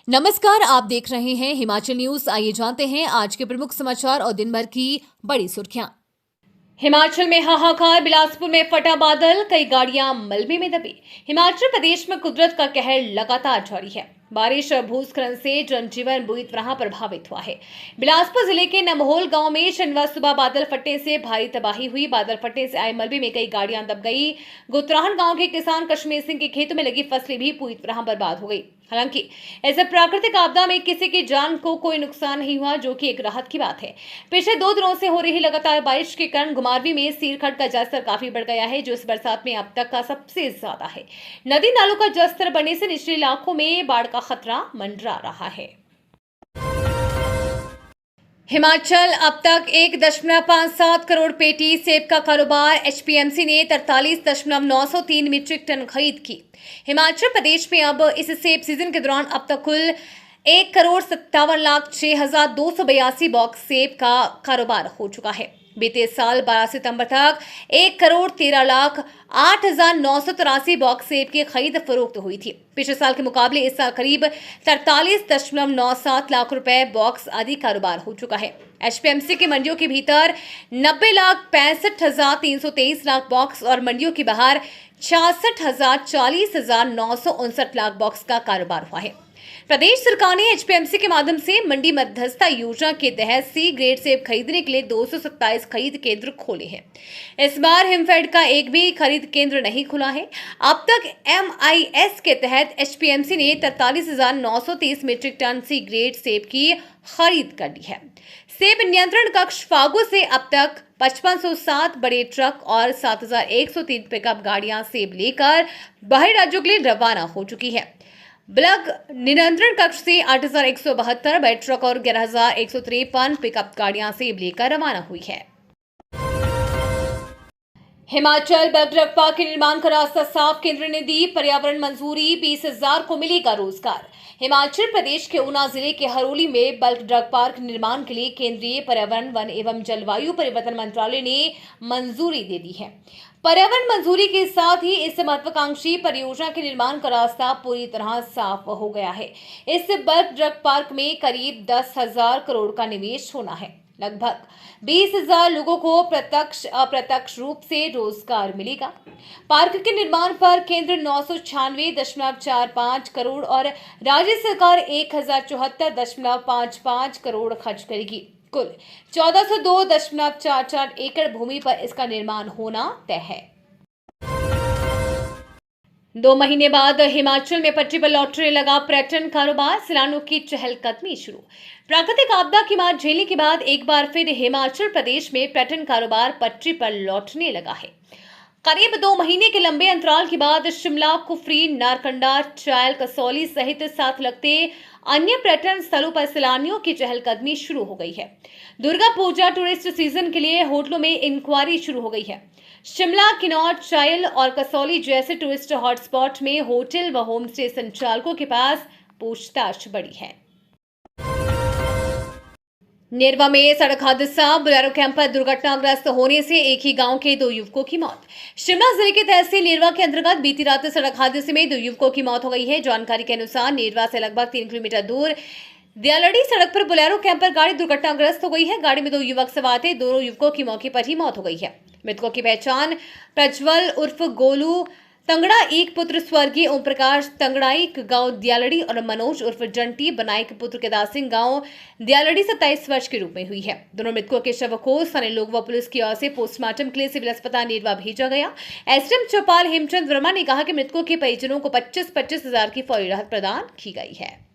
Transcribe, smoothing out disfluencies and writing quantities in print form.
नमस्कार, आप देख रहे हैं हिमाचल न्यूज। आइए जानते हैं आज के प्रमुख समाचार और दिन भर की बड़ी सुर्खियां। हिमाचल में हाहाकार, बिलासपुर में फटा बादल, कई गाड़ियां मलबे में दबी। हिमाचल प्रदेश में कुदरत का कहर लगातार जारी है। बारिश और भूस्खलन से जनजीवन बुरी तरह प्रभावित हुआ है। बिलासपुर जिले के नमहोल गांव में शनिवार सुबह बादल फटने से भारी तबाही हुई। बादल फटने से आए मलबे में कई गाड़ियां दब गई। गुतराहन गांव के किसान कश्मीर सिंह के खेतों में लगी फसलें भी पूरी तरह बर्बाद हो गई। हालांकि ऐसे प्राकृतिक आपदा में किसी की जान को कोई नुकसान नहीं हुआ, जो कि एक राहत की बात है। पिछले 2 दिनों से हो रही लगातार बारिश के कारण घुमारवीं में सीरखड़ का जलस्तर काफी बढ़ गया है, जो इस बरसात में अब तक का सबसे ज्यादा है। नदी नालों का जलस्तर बढ़ने से निचले इलाकों में बाढ़ का खतरा मंडरा रहा है। हिमाचल अब तक 1.57 करोड़ पेटी सेब का कारोबार। एचपीएमसी ने 43.903 मीट्रिक टन खरीद की। हिमाचल प्रदेश में अब इस सेब सीजन के दौरान अब तक कुल 1,57,06,282 बॉक्स सेब का कारोबार हो चुका है। बीते साल 12 सितंबर तक 1,13,08,983 बॉक्स सेब की खरीद फरोख्त हुई थी। पिछले साल के मुकाबले इस साल करीब 43.97 लाख रुपए बॉक्स आदि कारोबार हो चुका है। एचपीएमसी की मंडियों के भीतर 90,65,323 लाख बॉक्स और मंडियों के बाहर 66,40,959 लाख बॉक्स का कारोबार हुआ है। प्रदेश सरकार ने एचपीएमसी के माध्यम से मंडी मध्यस्थता योजना के तहत सी ग्रेड सेब खरीदने के लिए 227 खरीद केंद्र खोले हैं। इस बार हिमफेड का एक भी खरीद केंद्र नहीं खुला है। अब तक एमआईएस के तहत एचपीएमसी ने 43,930 मीट्रिक टन सी ग्रेड सेब की खरीद कर ली है। सेब नियंत्रण कक्ष फागू से अब तक 5507 बड़े ट्रक और 7103 पिकअप गाड़ियां सेब लेकर बाहरी राज्यों के लिए रवाना हो चुकी है। ब्लग नियंत्रण कक्ष से 8,172 बड़े ट्रक और 11,153 पिकअप गाड़ियां सेब लेकर रवाना हुई है। हिमाचल बल्क ड्रग पार्क के निर्माण का रास्ता साफ, केंद्र ने दी पर्यावरण मंजूरी। 20,000 को मिलेगा रोजगार। हिमाचल प्रदेश के ऊना जिले के हरोली में बल्क ड्रग पार्क निर्माण के लिए केंद्रीय पर्यावरण, वन एवं जलवायु परिवर्तन मंत्रालय ने मंजूरी दे दी है। पर्यावरण मंजूरी के साथ ही इस महत्वाकांक्षी परियोजना के निर्माण का रास्ता पूरी तरह साफ हो गया है। इस बल्क ड्रग पार्क में करीब 10,000 करोड़ का निवेश होना है। लगभग 20,000 लोगों को प्रत्यक्ष अप्रत्यक्ष रूप से रोजगार मिलेगा। पार्क के निर्माण पर केंद्र 996.45 करोड़ और राज्य सरकार 1,074.55 करोड़ खर्च करेगी। कुल 1402.44 एकड़ भूमि पर इसका निर्माण होना तय है। 2 महीने बाद हिमाचल में पटरी पर लौटने लगा पर्यटन कारोबार। सैलानियों की चहलकदमी शुरू। प्राकृतिक आपदा की मार झेलने के बाद एक बार फिर हिमाचल प्रदेश में पर्यटन कारोबार पटरी पर लौटने लगा है। करीब 2 महीने के लंबे अंतराल के बाद शिमला, कुफरी, नारकंडा, चायल, कसौली सहित साथ लगते अन्य पर्यटन स्थलों पर सैलानियों की चहलकदमी शुरू हो गई है। दुर्गा पूजा टूरिस्ट सीजन के लिए होटलों में इंक्वायरी शुरू हो गई है। शिमला, किन्नौर, चायल और कसौली जैसे टूरिस्ट हॉटस्पॉट में होटल व होम स्टे संचालकों के पास पूछताछ बढ़ी है। नेरवा में सड़क हादसा, बोलेरो कैंपर दुर्घटनाग्रस्त होने से एक ही गांव के 2 युवकों की मौत। शिमला जिले के तहसील नेरवा के अंतर्गत बीती रात सड़क हादसे में 2 युवकों की मौत हो गई है। जानकारी के अनुसार नेरवा से लगभग 3 किलोमीटर दूर दियालड़ी सड़क पर बोलेरो कैंपर गाड़ी दुर्घटनाग्रस्त हो गई है। गाड़ी में 2 युवक सवार थे। दोनों युवकों की मौके पर ही मौत हो गई है। मृतकों की पहचान प्रज्वल उर्फ गोलू तंगड़ा, एक पुत्र स्वर्गीय ओम प्रकाश तंगड़ाई गांव दियालड़ी और मनोज उर्फ जंटी बनाई पुत्र केदार सिंह गांव दियालड़ी 27 वर्ष के रूप में हुई है। दोनों मृतकों के शव को स्थानीय लोग व पुलिस की ओर से पोस्टमार्टम के लिए सिविल अस्पताल नेरवा भेजा गया। एसडीएम चौपाल हेमचंद वर्मा ने कहा कि मृतकों के परिजनों को 25,000 की फौरी राहत प्रदान की गई है।